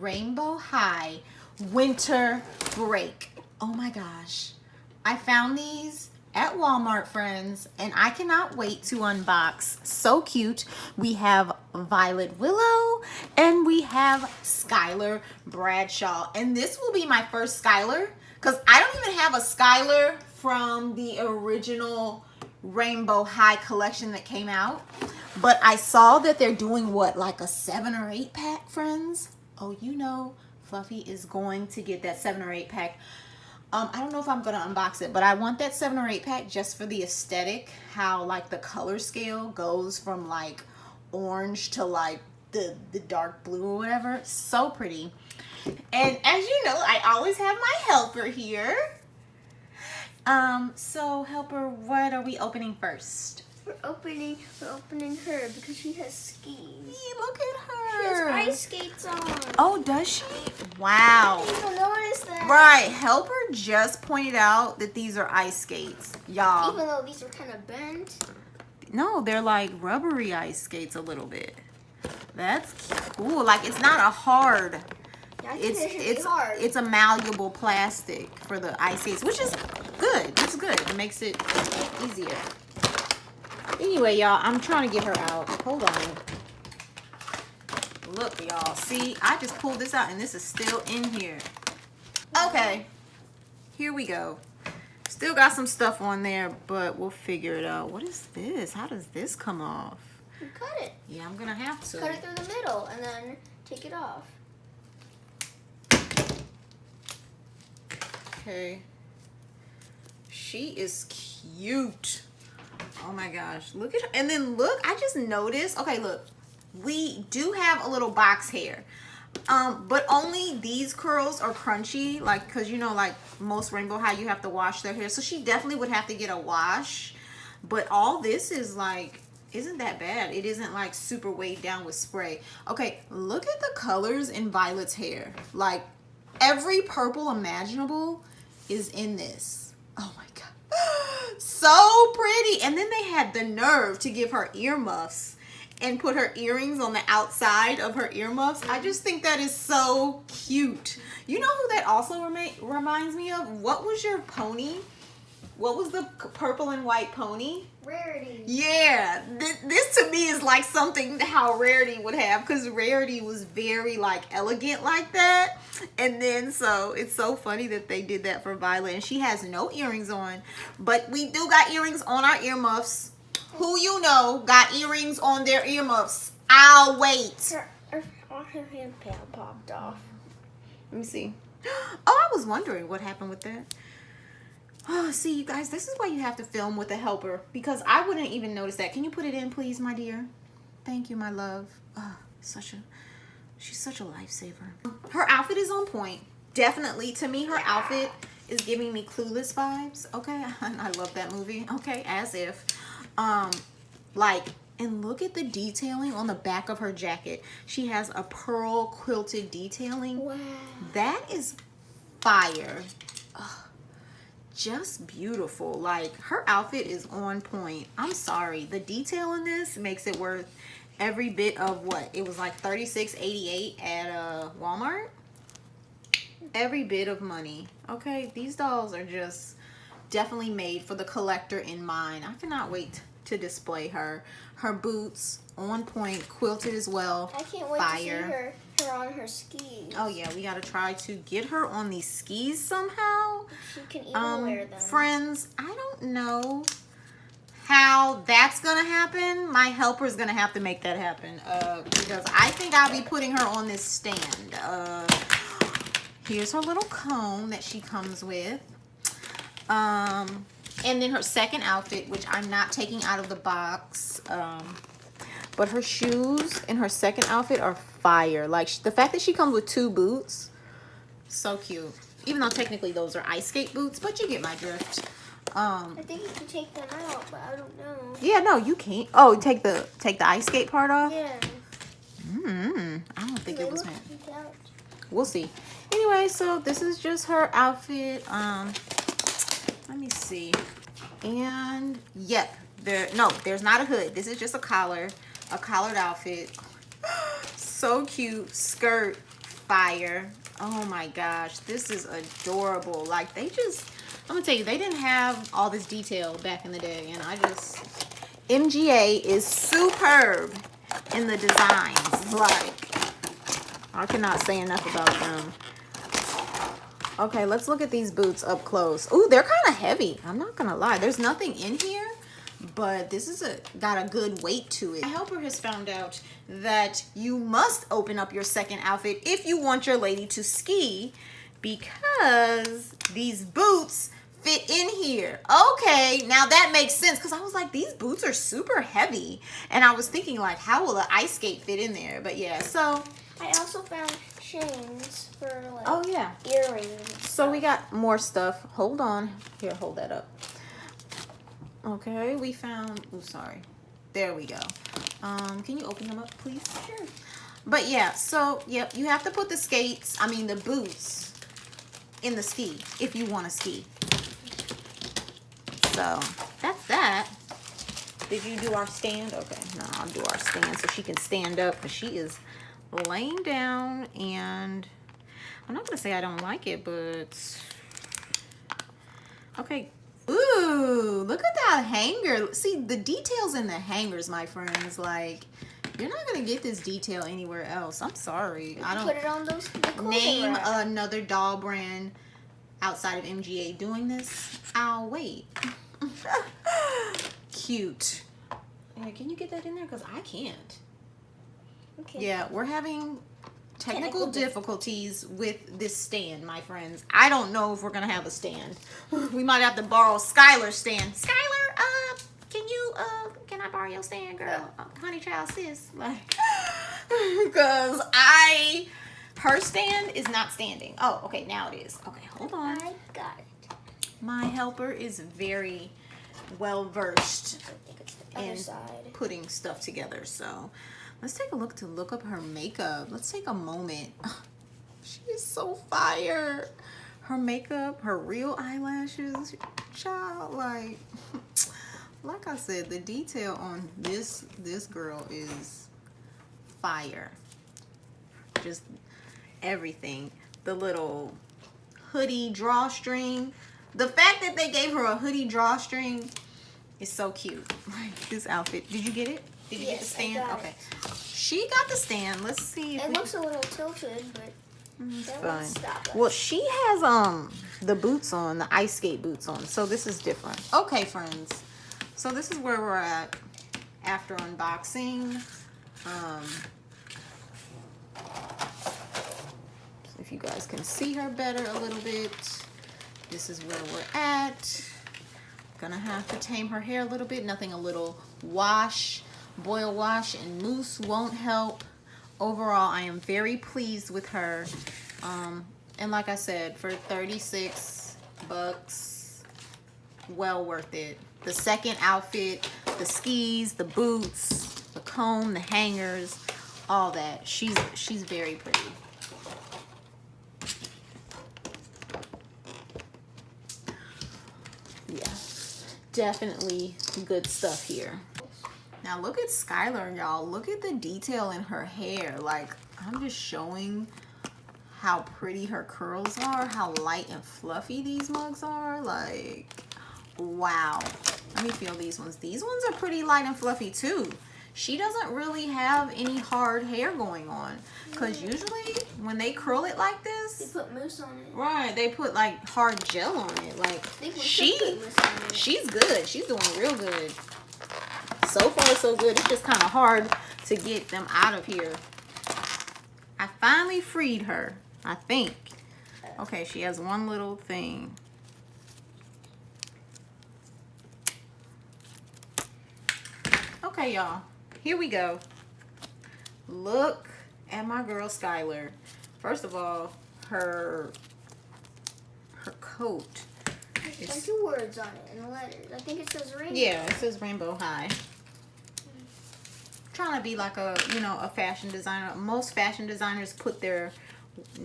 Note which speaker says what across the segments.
Speaker 1: Rainbow High winter break. Oh my gosh. I found these at Walmart, friends, and I cannot wait to unbox. So cute. We have Violet Willow and we have Skyler Bradshaw. And this will be my first Skyler because I don't even have a Skyler from the original Rainbow High collection that came out. But I saw that they're doing what, like a 7 or 8 pack, friends? Oh, you know, Fluffy is going to get that 7 or 8 pack. I don't know if I'm going to unbox it, but I want that 7 or 8 pack just for the aesthetic, how like the color scale goes from like orange to like the dark blue or whatever. So pretty. And as you know, I always have my helper here. So helper, what are we opening first?
Speaker 2: We're opening her because she has skis.
Speaker 1: Look at her.
Speaker 2: She has ice skates on.
Speaker 1: Oh, does she? Wow.
Speaker 2: I didn't even notice that.
Speaker 1: Right. Helper just pointed out that these are ice skates, y'all.
Speaker 2: Even though these are kind of bent.
Speaker 1: No, they're like rubbery ice skates a little bit. That's cool. Like it's not a hard.
Speaker 2: Yeah,
Speaker 1: it's a malleable plastic for the ice skates, which is good. It's good. It makes it easier. Anyway, y'all, I'm trying to get her out. Hold on. Look, y'all. See, I just pulled this out and this is still in here. Okay. Here we go. Still got some stuff on there, but we'll figure it out. What is this? How does this come off?
Speaker 2: You cut it.
Speaker 1: Yeah, I'm going to have to.
Speaker 2: Cut it through the middle and then take it off.
Speaker 1: Okay. She is cute. Oh my gosh, look at her. And then look, I just noticed, okay, look, we do have a little box hair, but only these curls are crunchy, like, because you know, like most Rainbow High, you have to wash their hair, so she definitely would have to get a wash. But all this is like, isn't that bad. It isn't like super weighed down with spray. Okay, look at the colors in Violet's hair. Like every purple imaginable is in this. Oh my god. So pretty. And then they had the nerve to give her earmuffs and put her earrings on the outside of her earmuffs. I just think that is so cute. You know who that also reminds me of? What was your pony? What was the purple and white pony?
Speaker 2: Rarity.
Speaker 1: Yeah, this to me is like something how Rarity would have, because Rarity was very like elegant like that. And then so it's so funny that they did that for Violet, and she has no earrings on, but we do got earrings on our earmuffs. Who you know got earrings on their earmuffs? I'll wait.
Speaker 2: Her hand popped off.
Speaker 1: Let me see. Oh, I was wondering what happened with that. Oh, see, you guys, this is why you have to film with a helper, because I wouldn't even notice that. Can you put it in, please, my dear? Thank you, my love. Oh, she's such a lifesaver. Her outfit is on point. Definitely, to me, her outfit is giving me Clueless vibes. Okay, I love that movie. Okay, as if. Like, and look at the detailing on the back of her jacket. She has a pearl quilted detailing.
Speaker 2: Wow.
Speaker 1: That is fire. Ugh. Just beautiful. Like her outfit is on point. I'm sorry, the detail in this makes it worth every bit of what it was, like $36.88 at Walmart. Every bit of money. Okay, these dolls are just definitely made for the collector in mind. I cannot wait to display her. Her boots on point, quilted as well.
Speaker 2: I can't wait to see her on her skis.
Speaker 1: Oh yeah, we gotta try to get her on these skis somehow.
Speaker 2: She can even wear them.
Speaker 1: Friends, I don't know how that's gonna happen. My helper's gonna have to make that happen, because I think I'll be putting her on this stand. Here's her little comb that she comes with. And then her second outfit, which I'm not taking out of the box, but her shoes in her second outfit are fire. Like the fact that she comes with 2 boots, so cute. Even though technically those are ice skate boots, but you get my drift.
Speaker 2: I think you can take them out, but I don't know.
Speaker 1: Yeah, no, you can't. Oh, take the ice skate part off?
Speaker 2: Yeah.
Speaker 1: I don't think it was meant. We'll see. Anyway, so this is just her outfit. Let me see. And yep, there's not a hood. This is just a collar, a collared outfit. So cute. Skirt, fire. Oh my gosh, this is adorable. Like, they just, I'm gonna tell you, they didn't have all this detail back in the day, and MGA is superb in the designs. Like, I cannot say enough about them. Okay, let's look at these boots up close. Ooh, they're kind of heavy. I'm not gonna lie. There's nothing in here, but this is got a good weight to it. My helper has found out that you must open up your second outfit if you want your lady to ski, because these boots fit in here. Okay, now that makes sense, because I was like, these boots are super heavy, and I was thinking like, how will an ice skate fit in there? But yeah, so
Speaker 2: I also found chains for like,
Speaker 1: oh yeah,
Speaker 2: earrings.
Speaker 1: So we got more stuff. Hold on. Here, hold that up. Okay, we found, oh, sorry. There we go. Can you open them up, please?
Speaker 2: Sure.
Speaker 1: But yeah, so, yep, you have to put the boots in the ski if you want to ski. So, that's that. Did you do our stand? Okay, no, I'll do our stand so she can stand up, because she is laying down, and I'm not going to say I don't like it, but okay. Ooh, look at that hanger. See, the details in the hangers, my friends, like, you're not going to get this detail anywhere else. I'm sorry. I don't
Speaker 2: put it on those
Speaker 1: name another doll brand outside of MGA doing this. I'll wait. Cute. Yeah, can you get that in there? Because I can't.
Speaker 2: Okay.
Speaker 1: Yeah, we're having technical difficulties with this stand, my friends. I don't know if we're gonna have a stand. We might have to borrow Skylar's stand. Skylar, can I borrow your stand, girl? Honey child, sis, like, because her stand is not standing. Oh, okay, now it is. Okay, hold on.
Speaker 2: I got it.
Speaker 1: My helper is very well versed in putting stuff together, so let's take a look up her makeup. Let's take a moment. She is so fire. Her makeup, her real eyelashes, child, like I said, the detail on this girl is fire. Just everything. The little hoodie drawstring. The fact that they gave her a hoodie drawstring is so cute. Like, this outfit. Did you get it? Did you get the stand?
Speaker 2: I got
Speaker 1: Okay. She got the stand. Let's see if
Speaker 2: it looks a little tilted, but
Speaker 1: it's
Speaker 2: that
Speaker 1: fine.
Speaker 2: won't stop us.
Speaker 1: Well, she has the boots on, the ice skate boots on. So this is different. Okay, friends. So this is where we're at after unboxing. If you guys can see her better a little bit, this is where we're at. Gonna have to tame her hair a little bit. Nothing a little boil wash and mousse won't help. Overall, I am very pleased with her. And like I said, for 36 bucks, well worth it. The second outfit, the skis, the boots, the comb, the hangers, all that. She's very pretty. Yeah, definitely good stuff here. Now look at Skylar, y'all. Look at the detail in her hair. Like, I'm just showing how pretty her curls are, how light and fluffy these mugs are. Like, wow. Let me feel these ones. These ones are pretty light and fluffy too. She doesn't really have any hard hair going on, because usually when they curl it like this,
Speaker 2: they put mousse on it.
Speaker 1: Right, they put like hard gel on it. Like, she's good. She's doing real good. So far so good. It's just kind of hard to get them out of here. I finally freed her, I think. Okay, she has one little thing. Okay, y'all, here we go. Look at my girl Skylar. First of all, her coat.
Speaker 2: There's two words on it in letters. I think it says rainbow.
Speaker 1: Yeah, it says Rainbow High. Trying to be like a fashion designer. Most fashion designers put their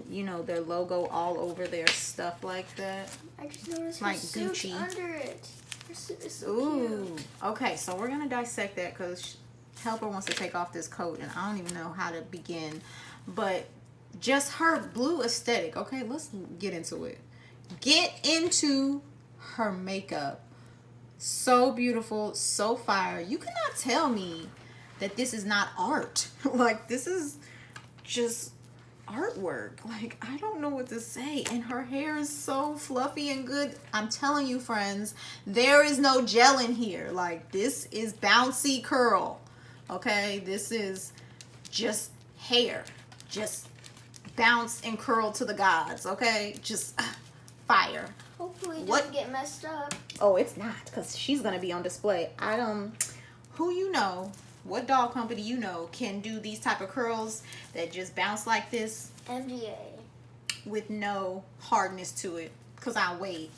Speaker 1: their logo all over their stuff like that.
Speaker 2: I just noticed
Speaker 1: like
Speaker 2: her suit
Speaker 1: Gucci
Speaker 2: under it. Her suit is so
Speaker 1: Ooh.
Speaker 2: cute.
Speaker 1: Okay, so we're gonna dissect that because Helper wants to take off this coat and I don't even know how to begin. But just her blue aesthetic. Okay, let's get into it. Get into her makeup. So beautiful, so fire. You cannot tell me that this is not art. Like, this is just artwork. Like, I don't know what to say. And her hair is so fluffy and good. I'm telling you, friends, there is no gel in here. Like, this is bouncy curl. Okay, this is just hair. Just bounce and curl to the gods. Okay, just fire.
Speaker 2: Hopefully it doesn't get messed up.
Speaker 1: Oh, it's not, because she's gonna be on display. Who you know, what doll company you know can do these type of curls that just bounce like this?
Speaker 2: MGAE.
Speaker 1: With no hardness to it, because I'll wait.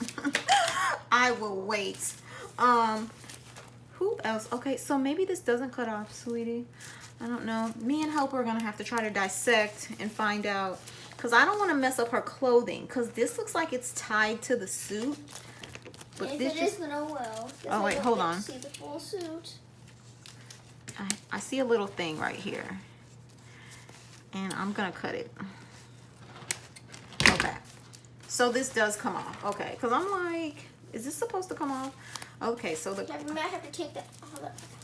Speaker 1: I will wait. Who else? Okay, so maybe this doesn't cut off, sweetie. I don't know. Me and Hope are gonna have to try to dissect and find out, because I don't want to mess up her clothing, because this looks like it's tied to the suit.
Speaker 2: But if this it is, then oh well.
Speaker 1: Oh wait, hold on.
Speaker 2: See the full suit.
Speaker 1: I see a little thing right here, and I'm gonna cut it. Okay, so this does come off. Okay, because I'm like, is this supposed to come off? Okay, so the
Speaker 2: you might have to take the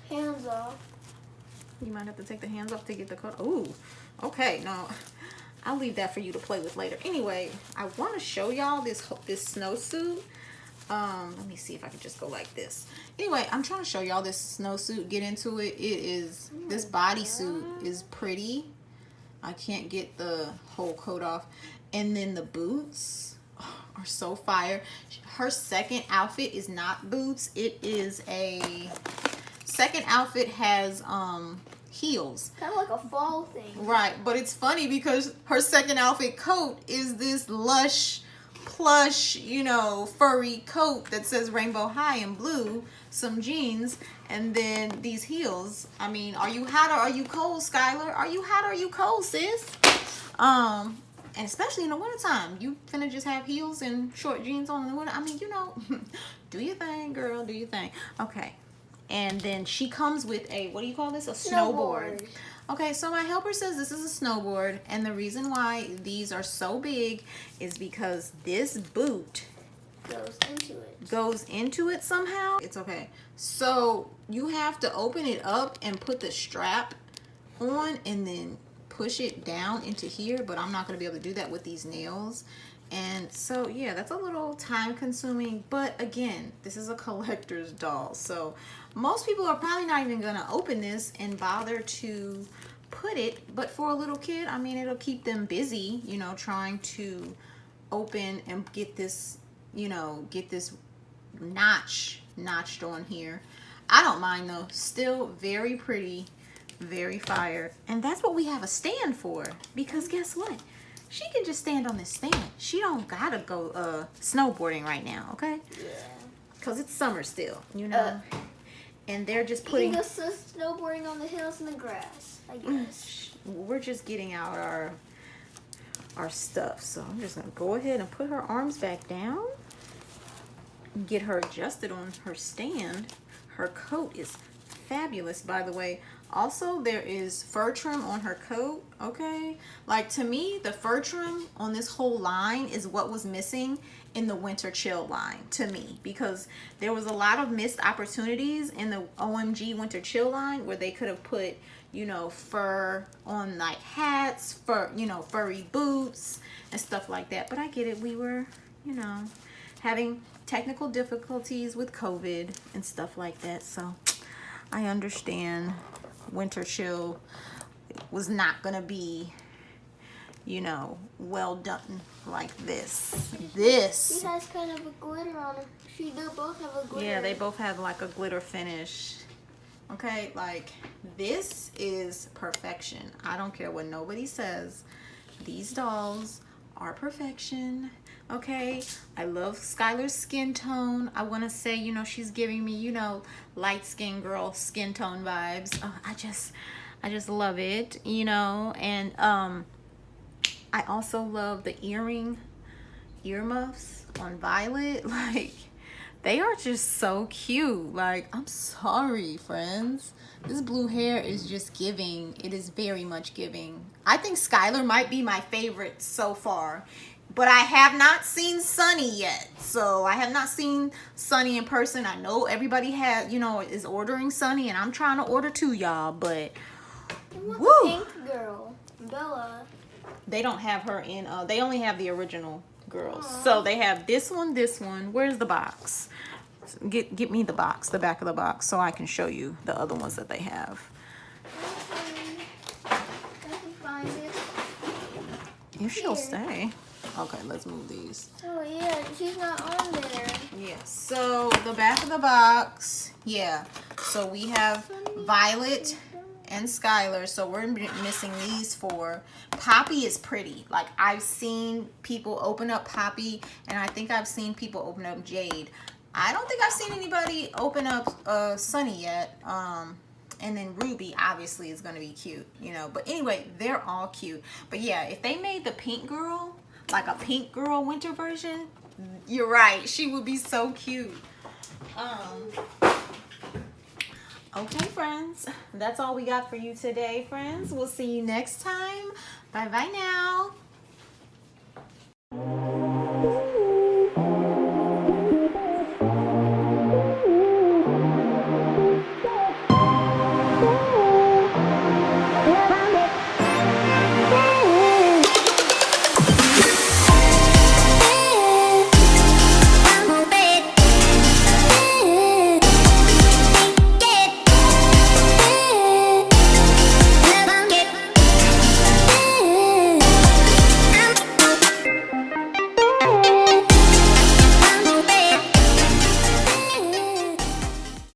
Speaker 2: hands off.
Speaker 1: You might have to take the hands off to get the cut. Ooh, okay, no, I'll leave that for you to play with later. Anyway, I want to show y'all this snowsuit. Let me see if I can just go like this. Anyway, I'm trying to show y'all this snowsuit. Get into it. This bodysuit is pretty. I can't get the whole coat off. And then the boots are so fire. Her second outfit is not boots. It is a second outfit has heels.
Speaker 2: Kind of like a fall thing.
Speaker 1: Right, but it's funny because her second outfit coat is this lush plush, you know, furry coat that says Rainbow High in blue, some jeans, and then these heels. I mean, are you hot or are you cold, Skylar? Are you hot or are you cold, sis? And especially in the wintertime, you finna just have heels and short jeans on in the winter. I mean, you know, do your thing, girl, do your thing. Okay, and then she comes with a, what do you call this? A snowboard. Okay, so my helper says this is a snowboard, and the reason why these are so big is because this boot goes into it somehow. It's okay. So you have to open it up and put the strap on and then push it down into here, but I'm not going to be able to do that with these nails. And so yeah, that's a little time consuming, but again, this is a collector's doll, so most people are probably not even gonna open this and bother to put it, but for a little kid, I mean, it'll keep them busy, you know, trying to open and get this, you know, get this notched on here. I don't mind though. Still very pretty, very fire. And that's what we have a stand for, because guess what? She can just stand on this stand. She don't gotta go snowboarding right now, okay? Yeah. Because it's summer still, you know? And they're just putting...
Speaker 2: You can go snowboarding on the hills and the grass, I guess.
Speaker 1: We're just getting out our stuff. So I'm just going to go ahead and put her arms back down. Get her adjusted on her stand. Her coat is fabulous, by the way. Also, there is fur trim on her coat, okay? Like, to me, the fur trim on this whole line is what was missing in the winter chill line, to me, because there was a lot of missed opportunities in the OMG winter chill line where they could have put, you know, fur on like hats, fur, you know, furry boots and stuff like that. But I get it. We were, you know, having technical difficulties with COVID and stuff like that. So I understand winter chill was not gonna be, you know, well done like this.
Speaker 2: She has kind of a glitter on it. They both have a glitter.
Speaker 1: Yeah, they both have like a glitter finish. Okay, like this is perfection. I don't care what nobody says. These dolls are perfection. Okay, I love Skylar's skin tone. I want to say, you know, she's giving me, you know, light skin girl skin tone vibes. Oh, I just love it, you know. And I also love the earmuffs on Violet. Like, They are just so cute. Like, I'm sorry, friends. This blue hair is just giving. It is very much giving. I think Skylar might be my favorite so far. But I have not seen Sunny yet. So I have not seen Sunny in person. I know everybody has, you know, is ordering Sunny. And I'm trying to order too, y'all. But,
Speaker 2: Woo!
Speaker 1: woo!
Speaker 2: Pink girl, Bella.
Speaker 1: They don't have her in, they only have the original girls.
Speaker 2: Aww.
Speaker 1: So they have this one, this one. Where's the box? Get me the box, the back of the box, so I can show you the other ones that they have.
Speaker 2: I can find it.
Speaker 1: If she'll
Speaker 2: Here.
Speaker 1: stay. Okay, let's move these.
Speaker 2: Oh yeah, she's not on there.
Speaker 1: Yes, so the back of the box, yeah. So we have Violet and Skylar, so we're missing these four. Poppy is pretty. Like, I've seen people open up Poppy, and I think I've seen people open up Jade. I don't think I've seen anybody open up Sunny yet. And then Ruby obviously is gonna be cute, you know. But anyway, they're all cute. But yeah, if they made the pink girl, like a pink girl winter version, you're right, she would be so cute. Okay, friends, that's all we got for you today, friends. We'll see you next time. Bye bye now.